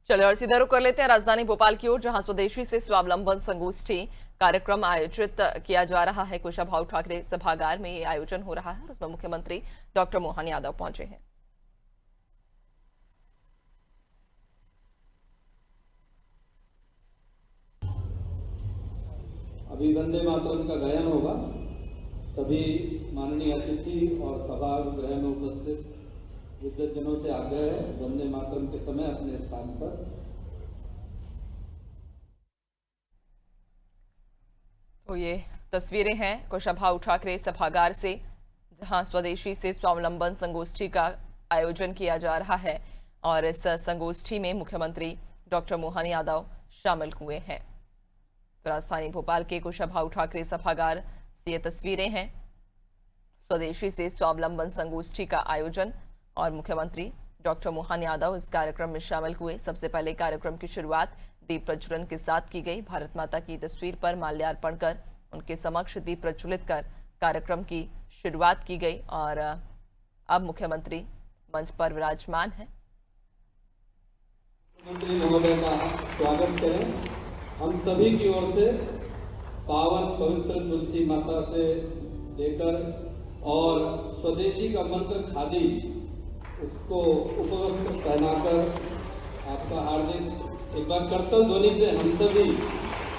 चलिए और सीधा रुख कर लेते हैं राजधानी भोपाल की ओर, जहां स्वदेशी से स्वावलंबन संगोष्ठी कार्यक्रम आयोजित किया जा रहा है। कुशाभाऊ ठाकरे सभागार में ये आयोजन हो रहा है। उसमें मुख्यमंत्री डॉक्टर मोहन यादव पहुंचे हैं। अभी वंदे मातरम का गायन होगा। सभी माननीय अतिथि और सभागृह में उपस्थित विद्वज्जनों से आग्रह है, वंदे मातरम के समय अपने स्थान पर। तो ये तस्वीरें हैं कुशाभाऊ ठाकरे सभागार से, जहां स्वदेशी से स्वावलंबन संगोष्ठी का आयोजन किया जा रहा है और इस संगोष्ठी में मुख्यमंत्री डॉक्टर मोहन यादव शामिल हुए हैं। तो राजधानी भोपाल के कुशाभाऊ ठाकरे सभागार से ये तस्वीरें हैं, स्वदेशी से स्वावलंबन संगोष्ठी का आयोजन और मुख्यमंत्री डॉक्टर मोहन यादव इस कार्यक्रम में शामिल हुए। सबसे पहले कार्यक्रम की शुरुआत दीप प्रज्वलन के साथ की गई। भारत माता की तस्वीर पर माल्यार्पण कर उनके समक्ष दीप प्रज्वलित कर कार्यक्रम की शुरुआत की गई और अब मुख्यमंत्री मंच पर विराजमान हैं। मुख्यमंत्री महोदय का स्वागत करें। हम सभी की ओर से पावन पवित्र तुलसी माता से लेकर और स्वदेशी का मंत्र खादी, उसको उपवस्त्र पहनाकर आपका हार्दिक एक बार करतल ध्वनि से हम सभी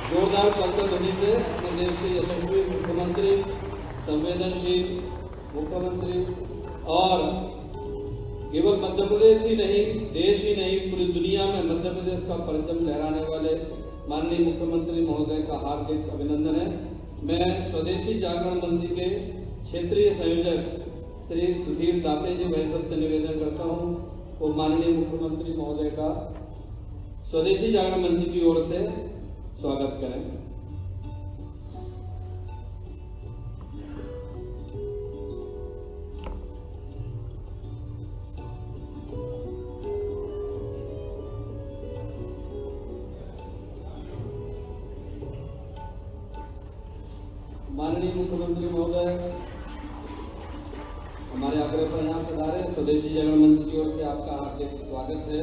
जोरदार करतल ध्वनि से अपने देश के यशस्वी मुख्यमंत्री, संवेदनशील मुख्यमंत्री और केवल मध्य प्रदेश ही नहीं, देश ही नहीं, पूरी दुनिया में मध्य प्रदेश का परचम लहराने वाले माननीय मुख्यमंत्री महोदय का हार्दिक अभिनंदन है। मैं स्वदेशी जागरण मंच के क्षेत्रीय संयोजक श्री सुधीर दाते जी भाई सबसे निवेदन करता हूं, वो माननीय मुख्यमंत्री महोदय का स्वदेशी जागरण मंच की ओर से स्वागत करें। माननीय मुख्यमंत्री महोदय हमारे आग्रह पर यहाँ पधारे। स्वदेशी जागरण मंच की ओर से आपका हार्दिक स्वागत है।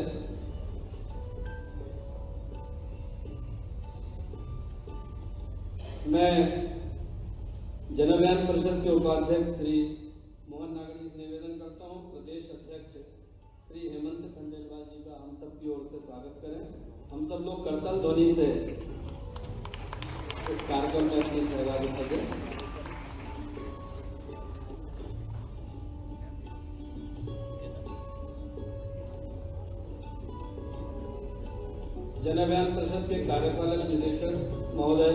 मैं जनअभियान परिषद के उपाध्यक्ष श्री मोहन नागड़ी से निवेदन करता हूँ, प्रदेश अध्यक्ष श्री हेमंत खंडेलवाल जी का हम सब की ओर से स्वागत करें। हम सब लोग करतल ध्वनि से इस कार्यक्रम में अपनी सहभागिता दें। जनअभियान परिषद के कार्यपालक निदेशक महोदय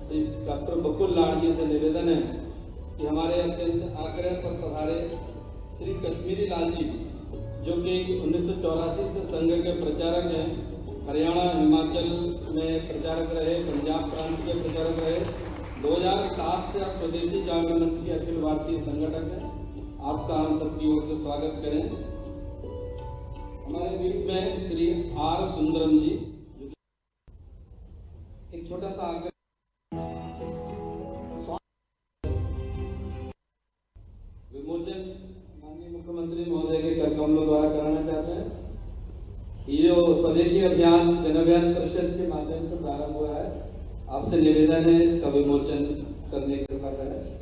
श्री डॉक्टर बकुल लाड जी से निवेदन है कि हमारे अत्यंत आग्रह पर पधारे श्री कश्मीरी लाल जी, जो कि 1984 से संघ के प्रचारक हैं, हरियाणा हिमाचल में प्रचारक रहे, पंजाब प्रांत के प्रचारक रहे, 2007 से आप स्वदेशी जागरण मंच के अखिल भारतीय संगठक हैं। आपका हम सबकी ओर से स्वागत करें। हमारे बीच में श्री आर सुंदरम जी, एक छोटा सा आग्रह विमोचन माननीय मुख्यमंत्री महोदय के कर कमलों द्वारा कराना चाहते हैं। ये जो स्वदेशी अभियान जन अभियान परिषद के माध्यम से प्रारंभ हुआ है, आपसे निवेदन है इसका विमोचन करने की कृपा करें।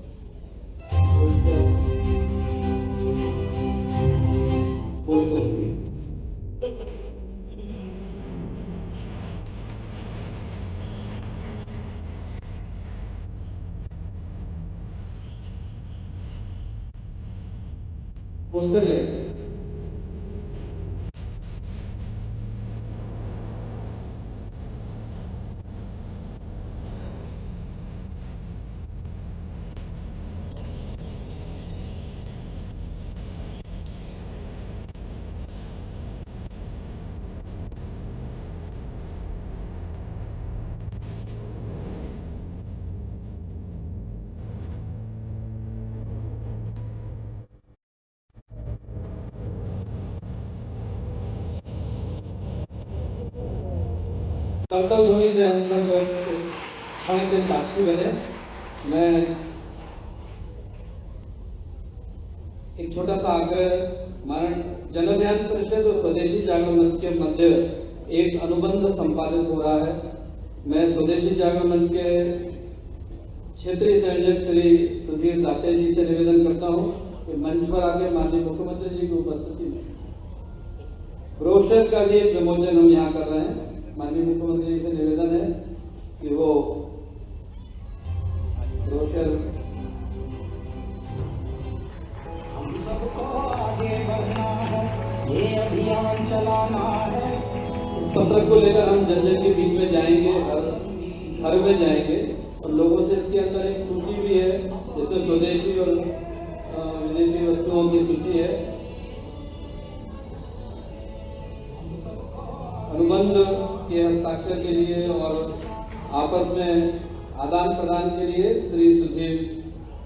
पोस्टर ले करतल ध्वनि से हम लोग क्षण के साक्षी बने। मैं एक छोटा सा आग्रह, जन अभियान परिषद और स्वदेशी जागरण मंच के मध्य एक अनुबंध संपादित हो रहा है। मैं स्वदेशी जागरण मंच के क्षेत्रीय संयोजक श्री सुधीर दाते जी से निवेदन करता हूं कि मंच पर आके माननीय मुख्यमंत्री जी की उपस्थिति में ब्रोशर का भी एक विमोचन हम यहाँ कर रहे हैं। माननीय मुख्यमंत्री जी से निवेदन है कि वो ब्रोशर हम सबको आगे बढ़ना है, ये अभियान चलाना है। इस पत्रक को लेकर हम जन जन के बीच में जाएंगे, घर में जाएंगे और लोगों से इसके अंदर एक सूची भी है जिसमें स्वदेशी और विदेशी वस्तुओं की सूची है। अनुबंध के हस्ताक्षर के लिए और आपस में आदान प्रदान के लिए श्री सुधीर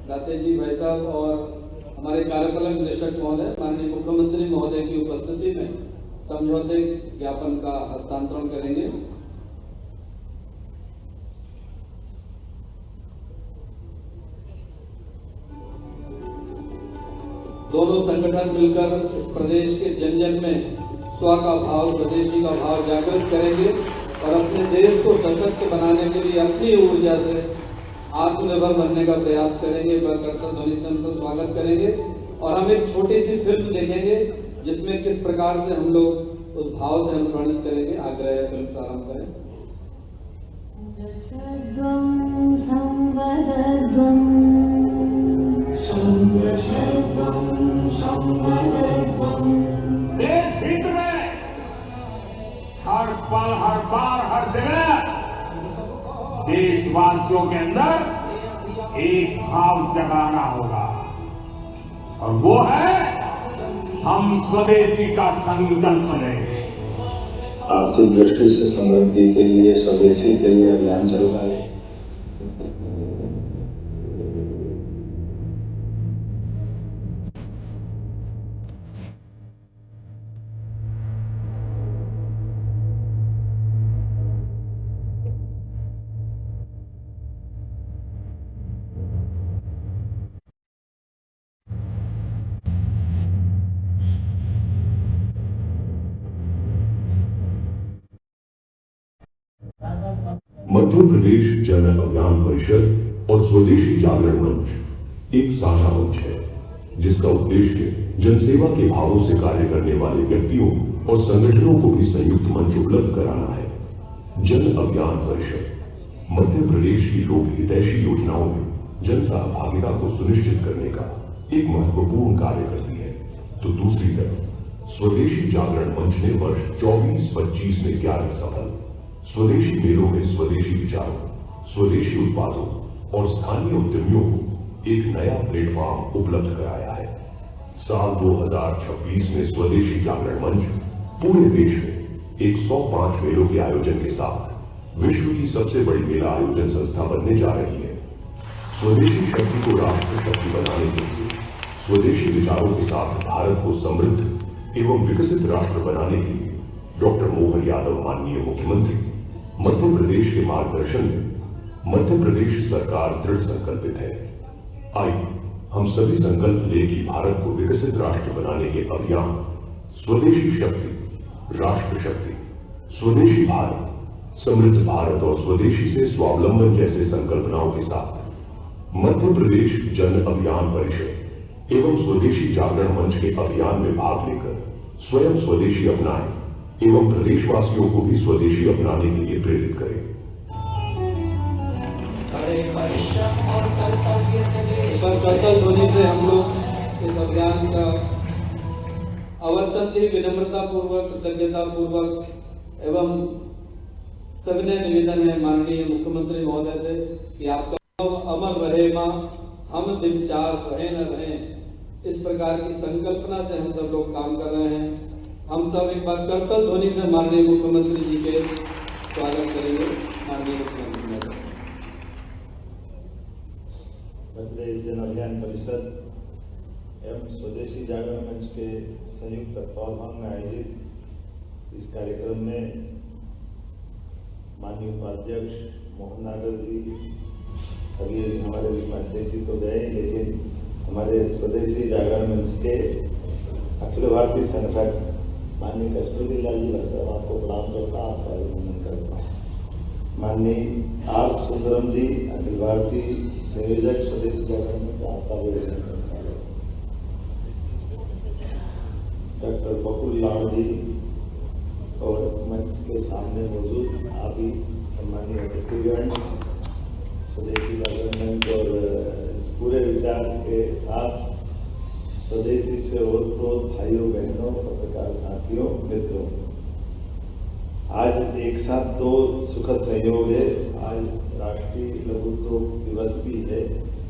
दाते जी भाई साहब और हमारे कार्यपालक निदेशक महोदय माननीय मुख्यमंत्री महोदय की उपस्थिति में समझौते ज्ञापन का हस्तांतरण करेंगे। दोनों संगठन मिलकर इस प्रदेश के जन जन में स्व का भाव, स्वदेशी का भाव जागृत करेंगे और अपने देश को सशक्त बनाने के लिए अपनी ऊर्जा से आत्मनिर्भर बनने का प्रयास करेंगे। करतल ध्वनि से हम सब स्वागत करेंगे और हम एक छोटी सी फिल्म देखेंगे जिसमें किस प्रकार से हम लोग उस भाव से अनुप्राणित करेंगे। आग्रह फिल्म प्रारंभ करें। देश हित में हर पल, हर बार, हर जगह देशवासियों के अंदर एक भाव जगाना होगा और वो है हम स्वदेशी का संकल्प लें। आर्थिक दृष्टि से समृद्धि के लिए स्वदेशी के लिए अभियान चल रहा है। मध्य प्रदेश जन अभियान परिषद और स्वदेशी जागरण मंच एक साझा मंच है जिसका उद्देश्य जनसेवा के भावों से कार्य करने वाले व्यक्तियों और संगठनों को भी संयुक्त मंच उपलब्ध कराना है। जन अभियान परिषद मध्य प्रदेश की लोक हितैषी योजनाओं में जन सहभागिता को सुनिश्चित करने का एक महत्वपूर्ण कार्य करती है, तो दूसरी तरफ स्वदेशी जागरण मंच ने वर्ष 24-25 में 11 सफल स्वदेशी मेलों में स्वदेशी विचारों, स्वदेशी उत्पादों और स्थानीय उद्यमियों को एक नया प्लेटफॉर्म उपलब्ध कराया है। साल 2026 में स्वदेशी जागरण मंच पूरे देश में 105 मेलों के आयोजन के साथ विश्व की सबसे बड़ी मेला आयोजन संस्था बनने जा रही है। स्वदेशी शक्ति को राष्ट्र शक्ति बनाने के लिए, स्वदेशी विचारों के साथ भारत को समृद्ध एवं विकसित राष्ट्र बनाने के लिए डॉक्टर मोहन यादव माननीय मुख्यमंत्री मध्य प्रदेश के मार्गदर्शन में मध्य प्रदेश सरकार दृढ़ संकल्पित है। आइए हम सभी संकल्प लें कि भारत को विकसित राष्ट्र बनाने के अभियान स्वदेशी शक्ति, राष्ट्र शक्ति, स्वदेशी भारत, समृद्ध भारत और स्वदेशी से स्वावलंबन जैसे संकल्पनाओं के साथ मध्य प्रदेश जन अभियान परिषद एवं स्वदेशी जागरण मंच के अभियान में भाग लेकर स्वयं स्वदेशी अपनाएं एवं प्रदेशवासियों को भी स्वदेशी अपनाने के लिए प्रेरित करें। करतल ध्वनि से हम लोग इस अभियान का अत्यंत ही विनम्रता पूर्वक, कृतज्ञता पूर्वक एवं सविनय निवेदन है माननीय मुख्यमंत्री महोदय से कि आपका अमर रहे मां, हम दिन चार रहे न रहे, इस प्रकार की संकल्पना से हम सब लोग काम कर रहे हैं। हम सब एक बार करतल ध्वनि से माननीय मुख्यमंत्री जी के स्वागत करेंगे। माननीय मुख्यमंत्री महोदय। मध्य प्रदेश जन अभियान परिषद एवं स्वदेशी जागरण मंच के संयुक्त तत्वावधान में आयोजित इस कार्यक्रम में माननीय उपाध्यक्ष मोहन नागर जी अभी हमारे बीच में अध्यक्ष तो गए, लेकिन हमारे स्वदेशी जागरण मंच के अखिल भारतीय संगठक माननीय कस्तूरी लाल जी साहब आपको प्रणाम करता माननीय आर सुंदरम जी, अखिल भारतीय संयोजक स्वदेशी जागरण में आता हुए डॉक्टर बकुल लाल जी और मंच के सामने मौजूद आप ही सम्मानीय अतिथिगण, स्वदेशी जागरण मंच और इस पूरे विचार के साथ स्वदेशी से ओतप्रोत भाइयों बहनों, पत्रकार साथियों, मित्रों, आज एक साथ दो सुखद संयोग है। आज राष्ट्रीय लघुद्योग दिवस भी है।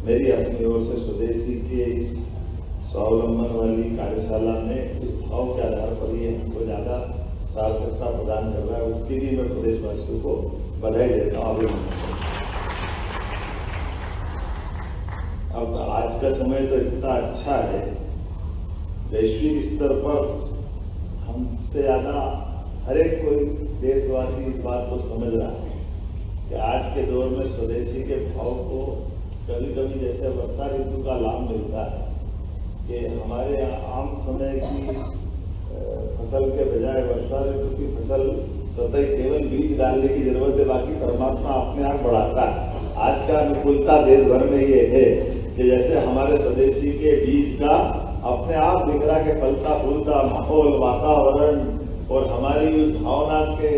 मेरी अपनी ओर से स्वदेशी के इस स्वावलंबन वाली कार्यशाला में इस भाव के आधार पर ये हमको ज्यादा सार्थकता प्रदान कर रहा है, उसके लिए मैं प्रदेशवासियों को बधाई देता हूँ, अभिनंदन करता हूँ। अब आज का समय तो इतना अच्छा है, वैश्विक स्तर पर हमसे ज्यादा हर एक कोई देशवासी इस बात को समझ रहा है कि आज के दौर में स्वदेशी के भाव को कभी कभी जैसे वर्षा ऋतु का लाभ मिलता है कि हमारे आम समय की फसल के बजाय वर्षा ऋतु की फसल स्वतः केवल बीज डालने की जरूरत है, बाकी परमात्मा अपने आप बढ़ाता है। आज का अनुकूलता देश भर में ये है कि जैसे हमारे स्वदेशी के बीज का अपने आप दिख रहा के फलता फूलता माहौल, वातावरण और हमारी उस भावना के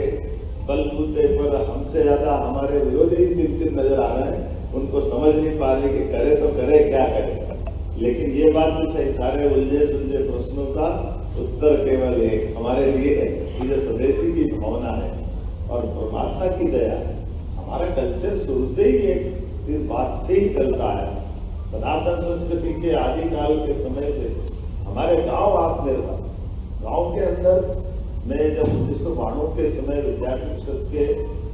बलबूते पर हमसे ज्यादा हमारे विरोधी चिंतित नजर आ रहे हैं। उनको समझ नहीं पा रहे कि करे तो करे, क्या करे। लेकिन ये बात भी सही, सारे उलझे सुलझे प्रश्नों का उत्तर केवल एक हमारे लिए है कि जो स्वदेशी की भावना है और परमात्मा की दया है। हमारा कल्चर शुरू से ही एक इस बात से ही चलता है। सनातन संस्कृति के आदिकाल के समय से हमारे गांव आत्मनिर्भर, गांव के अंदर मैं जब 1992 के समय विद्यार्थी परिषद के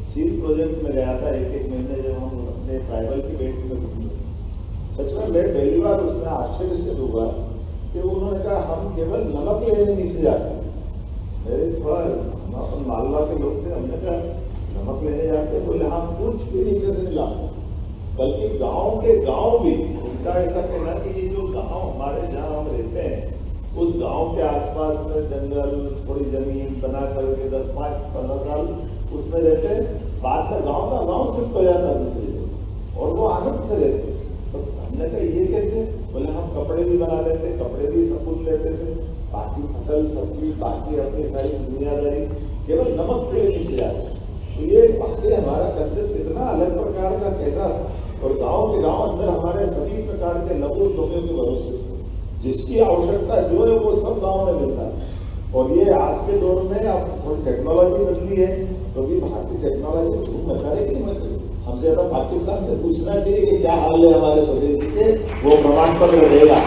सील प्रोजेक्ट में गया था, एक महीने जब हम अपने ट्राइबल की बेटी में घूमे, सच में मैं पहली बार उसमें आश्चर्य से डूबा कि उन्होंने कहा हम केवल नमक लेने नीचे जाते। मेरे थोड़ा हम अपन मालवा के लोग थे, हमने कहा नमक लेने जाते, बोले हम कुछ भी नीचे से नहीं लाते, बल्कि गांव के गांव भी उनका ऐसा कहना कि ये जो गांव हमारे जहाँ हम रहते हैं उस गांव के आसपास में जंगल, थोड़ी जमीन बना करके 10-15 साल उसमें रहते, बाद में गांव का गांव शिफ्ट हो जाता दूसरे और वो आनंद से रहते। तो हमने कहा ये कैसे? बोले हम कपड़े भी बना लेते, कपड़े भी सब कुछ लेते थे, बाकी फसल सब्जी बाकी अपनी सारी दुनियादारी केवल नमक के लिए नीचे जाते। तो ये वाकई हमारा कल्चर कितना अलग प्रकार का कैसा था। और गांव के गांव अंदर हमारे सभी प्रकार के लघु उद्योगों के भरोसे जिसकी आवश्यकता जो है वो सब गांव में मिलता है। और ये आज के दौर में अब थोड़ी टेक्नोलॉजी बदली है, तो भी भारतीय टेक्नोलॉजी खूब मचा रही कि मत हमसे ज्यादा पाकिस्तान से पूछना चाहिए कि क्या हाल है हमारे स्वदेशी के, वो प्रमाण पत्र देगा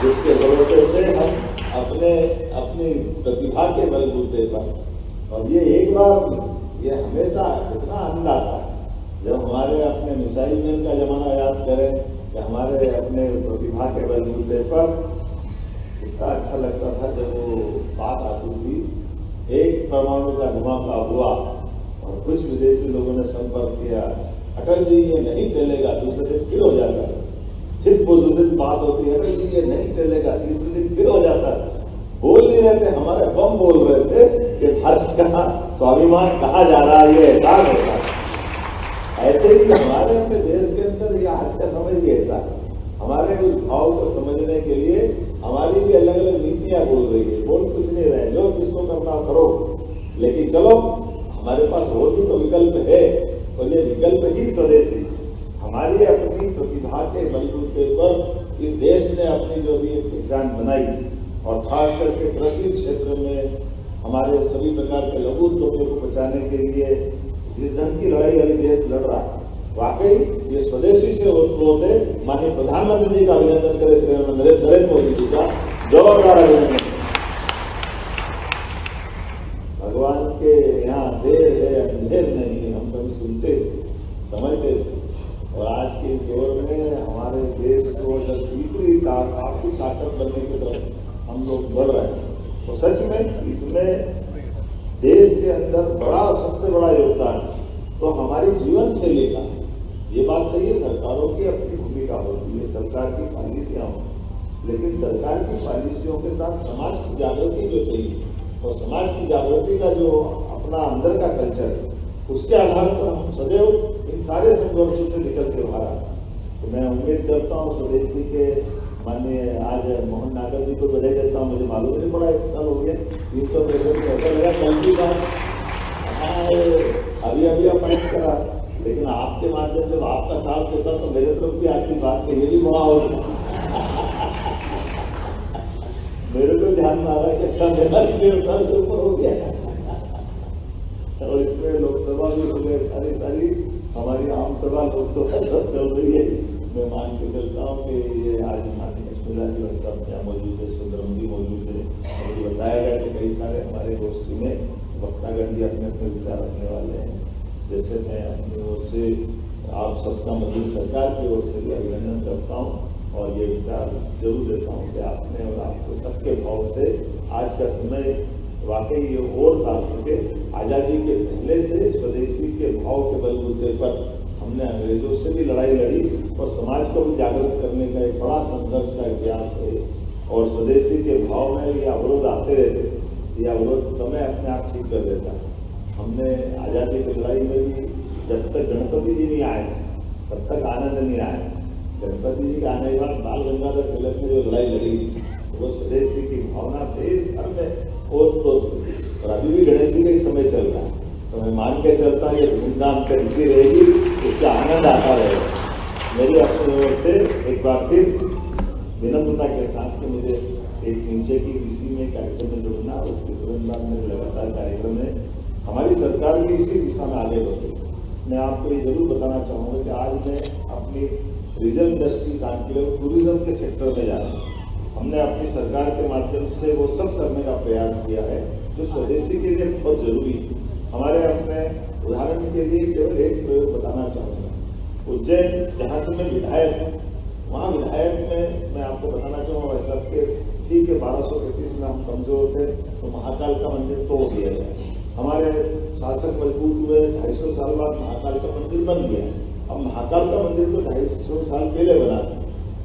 जिसके भरोसे से हम अपनी प्रतिभा के बलबूते पर। और ये एक बार ये हमेशा कितना आनंद आता है जब हमारे अपने मिसाइल मैन का जमाना याद करें कि हमारे अपने प्रतिभा के बलबूते पर कितना अच्छा लगता था जब वो बात आती थी। एक परमाणु का धमाका हुआ और कुछ विदेशी लोगों ने संपर्क किया, अटल जी ये नहीं चलेगा, दूसरे दिन फिर हो जाता है। फिर दूसरे दिन बात होती है, अटल जी ये नहीं चलेगा, तीसरे दिन फिर हो जाता है। बोल नहीं रहे थे, हमारे बम बोल रहे थे कि भारत का स्वाभिमान कहा जा रहा है, ये एहसास होता है। ऐसे ही हमारे अपने देश के अंदर ये आज का समय भी ऐसा है। हमारे उस भाव को समझने के लिए हमारी भी अलग अलग नीतियां बोल रही है, बोल कुछ नहीं रहे, जो किसको करना करो, लेकिन चलो हमारे पास और भी तो विकल्प है। और ये विकल्प ही स्वदेशी हमारी अपनी प्रतिभा के बलबूते पर इस देश ने अपनी जो भी एक पहचान बनाई और खास करके कृषि क्षेत्र में हमारे सभी प्रकार के लघु उद्योगों को बचाने के लिए जिस ढंग की लड़ाई अभी देश लड़ रहा है, वाकई ये स्वदेशी से ओतप्रोत है। माननीय प्रधानमंत्री जी का अभिनंदन करें, श्री नरेंद्र मोदी जी का जोरदार अभिनंदन। भगवान के यहाँ देर है अंधेर नहीं, हम कभी सुनते समझते थे। और आज के दौर में हमारे देश को जब तीसरी आर्थिक ताकत बनने की तरफ हम लोग बढ़ रहे हैं, तो सच में इसमें देश के अंदर सबसे बड़ा योगदान तो हमारी जीवन शैली का। ये बात सही है, सरकारों की अपनी भूमिका होती है, सरकार की पॉलिसियां होती, लेकिन सरकार की पॉलिसियों के साथ समाज की जागृति जो चाहिए और समाज की जागृति का जो अपना अंदर का कल्चर है, उसके आधार पर हम सदैव इन सारे संघर्षों से निकल के बाहर आए। तो मैं उम्मीद करता हूँ स्वदेश जी के माननीय आज मोहन नागर जी को बधाई देता हूँ। मुझे मालूम नहीं पड़ा 1 साल हो गया 365 में ऐसा लगा कल की बात अभी अपॉइंट करा, लेकिन आपके माध्यम जब आपका साथ देता तो मेरे तरफ भी आपकी बात कही भी बड़ा होगा। मेरे को ध्यान में आ रहा है कि अच्छा मेरा 1.5 साल से ऊपर हो गया और इसमें लोकसभा भी हो गए, सारी हमारी आम सभा लोकसभा सब चल रही है। मैं मान के चलता हूँ कि ये आज माननीय स्मिता जी वक्ता यहाँ मौजूद है, सुंदरम जी मौजूद है। मुझे बताया गया कि कई सारे हमारे गोष्ठी में वक्तागण भी अपने अपने विचार रखने वाले हैं। जैसे मैं अपनी ओर से आप सबका मध्य सरकार की ओर से भी अभिनंदन करता हूँ और ये विचार जरूर देता हूँ कि आपने और आपको सबके भाव से आज का समय वाकई ये और सार्थक है। आजादी के पहले से स्वदेशी के भाव के बलबूते पर हमने अंग्रेजों से भी लड़ाई लड़ी और समाज को भी जागृत करने का एक बड़ा संघर्ष का इतिहास है। और स्वदेशी के भाव में ये अवरोध आते रहते, ये अवरोध समय अपने आप ठीक कर देता है। हमने आजादी की लड़ाई में भी जब तक गणपति जी नहीं आए तब तक आनंद नहीं आया। गणपति जी के आने के बाद बाल गंगाधर तिलक ने जो लड़ाई लड़ी वो स्वदेशी की भावना देश भर में ओत-प्रोत हुई और अभी भी गणेश जी का ही समय चल रहा है। तो मैं मान के चलता हूँ ये धूमधाम चलती रहेगी, इसका आनंद आता रहेगा। मेरी अपनी ओर से एक बार फिर विनम्रता के साथ कि मुझे एक नीचे की किसी में कार्यक्रम में जुड़ना, उसके तुरंत बाद मेरे लगातार कार्यक्रम है। हमारी सरकार भी इसी दिशा में आगे बढ़ी। मैं आपको ये जरूर बताना चाहूँगा कि आज मैं अपनी रिजर्व इंडस्ट्री कॉन्क्लेव टूरिज्म के सेक्टर में जा रहा हूँ। हमने अपनी सरकार के माध्यम से वो सब करने का प्रयास किया है जो स्वदेशी के लिए बहुत जरूरी है। हमारे अपने उदाहरण के लिए केवल एक प्रयोग बताना चाहूँगा। उज्जैन जहाँ से मैं विधायक हूँ वहाँ विधायक में मैं आपको बताना चाहूँगा वैसा कि ठीक है 1233 में हम कमजोर थे तो महाकाल का मंदिर तोड़ दिया गया। हमारे शासक मजबूत हुए, 250 साल बाद महाकाल का मंदिर बन गया। अब महाकाल का मंदिर तो 250 साल पहले बना था,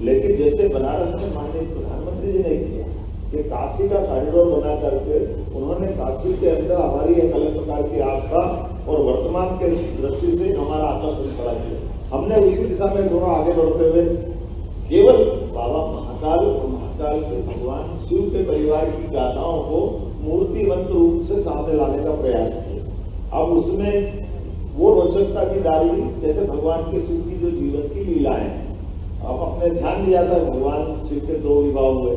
लेकिन जैसे बनारस में माननीय प्रधानमंत्री जी ने किया कि काशी का कॉरिडोर बना करके उन्होंने काशी के अंदर हमारी एक अलग प्रकार की आस्था और वर्तमान के दृष्टि से हमारा आकर्षण खड़ा किया। हमने उसी दिशा में थोड़ा आगे बढ़ते हुए केवल बाबा महाकाल और महाकाल के भगवान शिव के परिवार की गाथाओं को मूर्तिवंत रूप से सामने लाने का प्रयास किया। अब उसमें वो रोचकता भी डाली जैसे भगवान के शिव की जो जीवन की लीलाएं। अब अपने ध्यान दिया था भगवान शिव के 2 विवाह हुए,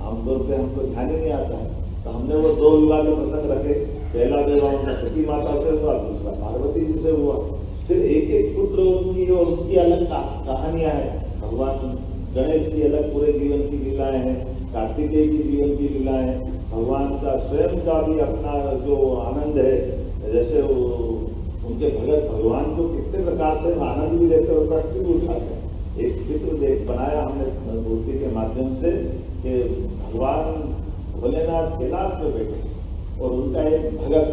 आमतौर से हमको ध्यान ही नहीं आता है, तो हमने वो 2 विवाह के प्रसंग रखे। पहला विवाह उनका सती माता से हुआ, दूसरा पार्वती जी से हुआ। फिर एक एक पुत्र उनकी और उनकी अलग कहानियां हैं। भगवान गणेश की अलग पूरे जीवन की लीलाएं हैं, कार्तिकेय की जीवन की लीलाएं हैं, भगवान का स्वयं का भी अपना जो आनंद है, जैसे उनके भगत भगवान को कितने प्रकार से आनंद भी देते और कष्ट भी उठाते हैं। एक चित्र बनाया हमने मूर्ति के माध्यम से कि भगवान भोलेनाथ कैलाश में बैठे और उनका एक भगत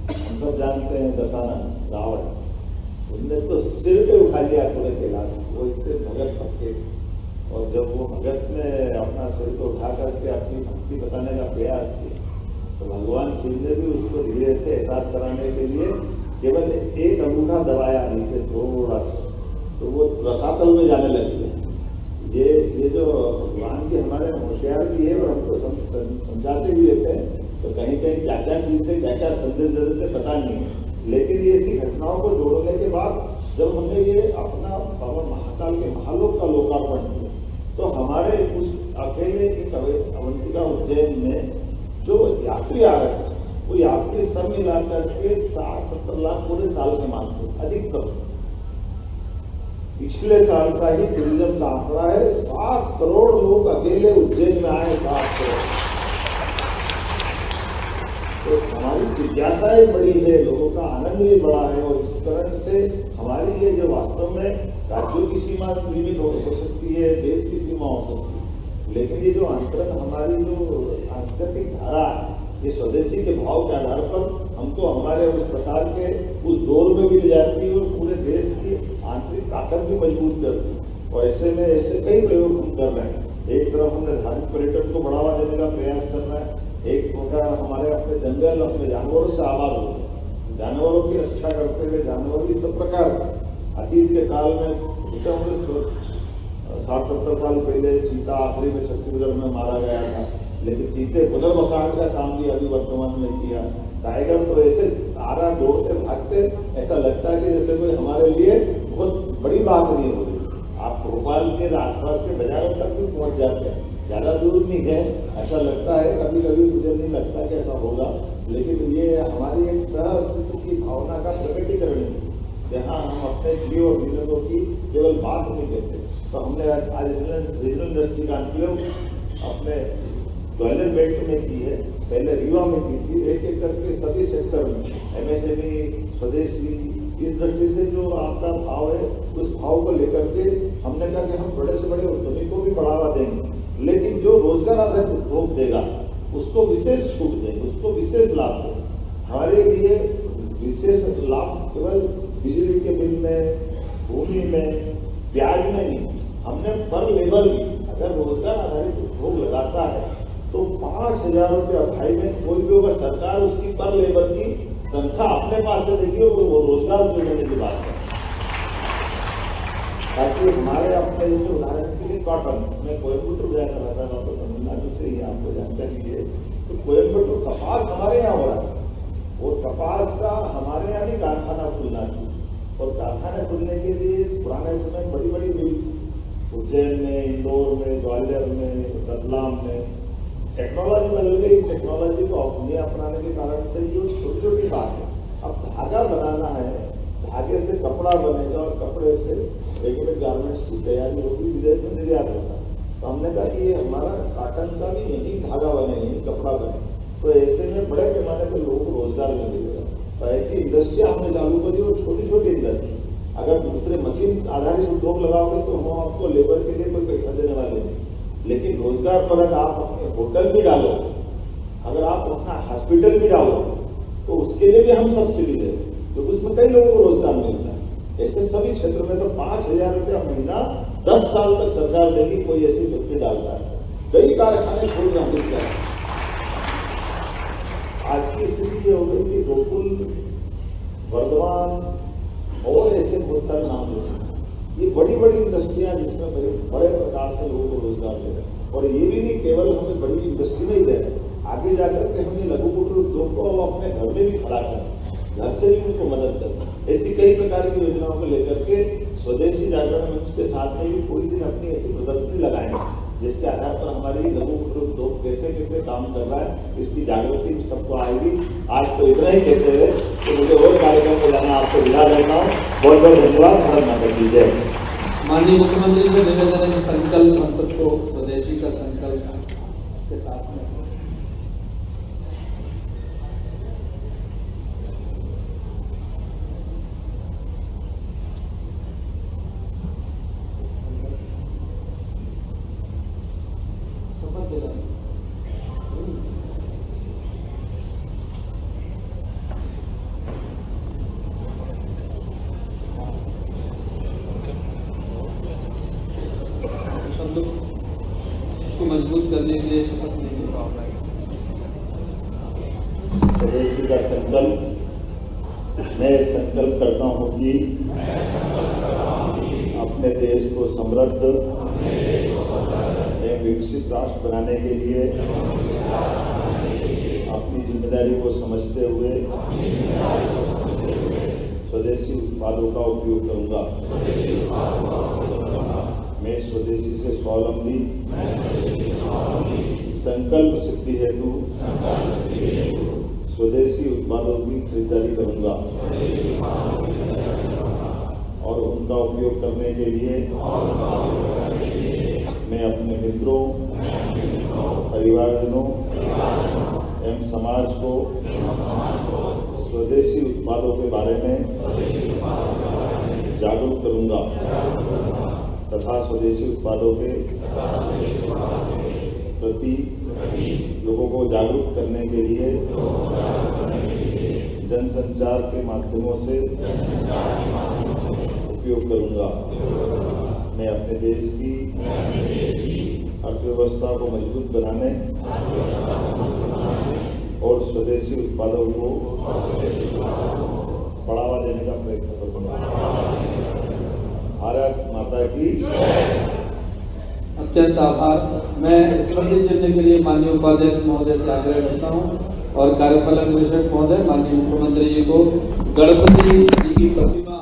हम सब जानते हैं दशानन रावण, उनने तो सिर पे उठा लिया पूरे कैलाश, वो इतने भगत पक्के। और जब वो भगत ने अपना सिर को उठा करके अपनी भक्ति बताने का प्रयास किया तो भगवान शिव ने भी उसको धीरे से एहसास कराने के लिए केवल एक अंगूठा दबाया नीचे थोड़ा सा, तो वो रसातल में जाने लग गया। ये जो भगवान के हमारे होशियार भी है और हमको समझाते भी रहते हैं, तो कहीं कहीं क्या क्या चीज से क्या क्या संदेश दे देते पता नहीं है। लेकिन ये ऐसी घटनाओं को जोड़ने के बाद जब हमने ये अपना बाबा महाकाल के महालोक का लोकार्पण किया तो हमारे उस अकेले एक अवंतिका उज्जैन में जो यात्री आ रहे थे वो यात्री सब मिला करके 60-70 लाख पूरे साल के मानते अधिकतम। पिछले साल का ही टूरिज्म का आंकड़ा है 7 करोड़ लोग अकेले उज्जैन में आए, 7 करोड़। तो हमारी जिज्ञासाएं बड़ी है, लोगों का आनंद भी बड़ा है और इस तरह से हमारी ये जो वास्तव में राज्यों की सीमा लिमिट हो सकती है, देश की सीमा हो सकती है, लेकिन ये जो अंतरंग हमारी जो सांस्कृतिक धारा है ये स्वदेशी के भाव के आधार पर हमको हमारे उस प्रकार के उस दौर में भी ले जाती है और पूरे देश की आंतरिक ताकत भी मजबूत करती है। और ऐसे में ऐसे कई प्रयोग हम कर रहे हैं। एक तरफ हमने धार्मिक पर्यटन को बढ़ावा देने का प्रयास कर रहे हैं, एक प्रकार हमारे अपने जंगल अपने जानवरों से आबाद हो गए, जानवरों की रक्षा करते हुए जानवर भी सब प्रकार अतीत के काल में 60-70 साल पहले चीता आखिरी में छत्तीसगढ़ में मारा गया था, लेकिन चीते पुनर्वसान का काम भी अभी वर्तमान में किया। टाइगर तो ऐसे आ रहा दौड़ते भागते, ऐसा लगता है कि जैसे कोई हमारे लिए बहुत बड़ी बात नहीं हो रही। आप भोपाल के आसपास के बाजारों तक भी पहुंच जाते हैं, ज्यादा दूर नहीं है, ऐसा लगता है। कभी कभी मुझे नहीं लगता कि ऐसा होगा, लेकिन ये हमारी एक सह अस्तित्व की भावना का प्रकटीकरण है, जहाँ हम अपने जीव और जीवनों की केवल बात नहीं कहते। तो हमने आज रीजनल इंडस्ट्री का अनुप्रयोग अपने ग्वालियर बेल्ट में की है, पहले रीवा में की थी। एक एक करके सभी सेक्टर में एमएसएमई, स्वदेशी, इस दृष्टि से जो आपका भाव है उस भाव को लेकर के हमने कहा कि हम बड़े से बड़े उद्यमी को भी बढ़ावा देंगे, लेकिन जो रोजगार आधारित उद्योग देगा उसको विशेष छूट देंगे, उसको विशेष लाभ देंगे। हमारे लिए विशेष लाभ केवल बिजली के बिल में, भूमि में, ब्याज में नहीं, हमने पर लेबर भी अगर रोजगार आधारित उद्योग लगाता है तो 5,000 रुपये अढ़ाई में कोई भी होगा, सरकार उसकी पर लेबर की तनख्वाह अपने पास से देगी और वो रोजगार जोड़ने की बात है। ताकि हमारे अपने जैसे उदाहरण के लिए कॉटन, मैं कोयम्बटूर गया कर रहा था, तो तमिलनाडु से ही आपको जानकारी है, तो कोयम्बटूर कपास हमारे यहाँ हो रहा है और कपास का हमारे यहाँ भी कारखाना खुलना चाहिए। और कारखाने खुलने के लिए पुराने समय बड़ी बड़ी मिल थी, उज्जैन में, इंदौर में, ग्वालियर में, रतलाम में। टेक्नोलॉजी बदल गई, टेक्नोलॉजी को अपने अपनाने के कारण से जो छोटी छोटी बात है, अब धागा बनाना है, धागे से कपड़ा बनेगा और कपड़े से रेडीमेड गारमेंट्स की तैयारी होगी, विदेश में निर्यात होगा। तो हमने कहा कि ये हमारा कॉटन का भी यही धागा बने, यही कपड़ा बने, तो ऐसे में बड़े पैमाने पर लोगों को रोजगार मिलेगा। तो ऐसी इंडस्ट्रियां हमने चालू करी और छोटी छोटी इंडस्ट्री। अगर दूसरे मशीन आधारित उद्योग लगाओगे तो हम आपको लेबर के लिए कोई पैसा देने वाले नहीं, लेकिन रोजगार पर अगर आप अपने होटल भी डालो, अगर आप अपना हॉस्पिटल भी डालो, तो उसके लिए भी हम सब्सिडी दें, क्योंकि उसमें कई लोगों को रोजगार मिलता है। ऐसे सभी क्षेत्र में तो 5,000 रुपया महीना 10 साल तक सरकार देगी, कोई ऐसी फैक्ट्री डालता है। कई कारखाने खोल रहे हैं। आज की स्थिति ये हो गई कि गोकुल, वर्धमान और ऐसे बहुत सारे नाम ले सकते, ये बड़ी बड़ी इंडस्ट्रियां जिसमें बड़े प्रकार से लोगों को रोजगार दे रहे हैं। और ये भी नहीं केवल हमें बड़ी इंडस्ट्री में ही दे रहे हैं, आगे जाकर के हम ये लघु कुटीर उद्योग को अपने घर में भी खड़ा करें, घर से भी उनको मदद करें। ऐसी कई प्रकार की योजनाओं को लेकर के स्वदेशी जागरण मंच के साथ में भी पूरी दिन अपनी ऐसी प्रदर्शनी लगाएंगे, जिसके आधार पर हमारी लघु कुटीर उद्योग कैसे कैसे काम कर रहा है, इसकी जागृति सबको आएगी। आज तो इतना ही कहते हुए कि मुझे और कार्यक्रम को जाना आपसे विदा करता हूँ। बहुत बहुत धन्यवाद। भारत माता की जय। माननीय मुख्यमंत्री से निवेदन है, संकल्प हम सबको स्वदेशी का संकल्प के साथ में शपथ दिलाएं। सब लोग इसको मजबूत करने के लिए शपथ लेंगे। स्वदेशी का संकल्प, मैं संकल्प करता हूँ कि अपने देश को समृद्ध एवं विकसित राष्ट्र बनाने के लिए अपनी जिम्मेदारी को समझते हुए स्वदेशी उत्पादों का उपयोग करूंगा। मैं स्वदेशी से स्वावलंबी संकल्प सिद्धि हेतु स्वदेशी उत्पादों की खरीदारी करूंगा और उनका उपयोग करने के लिए मैं अपने मित्रों, परिवारजनों एवं समाज को स्वदेशी उत्पादों के बारे में जागरूक करूंगा तथा स्वदेशी उत्पादों के प्रति लोगों को जागरूक करने के लिए जनसंचार के माध्यमों से उपयोग करूंगा। मैं अपने देश की अर्थव्यवस्था को मजबूत बनाने और स्वदेशी उत्पादों को की अत्यंत आभार। मैं स्मृति चिन्ह के लिए माननीय उपाध्यक्ष महोदय से आग्रह करता हूँ और कार्यपालक निदेशक महोदय माननीय मुख्यमंत्री जी को गणपति जी की प्रतिमा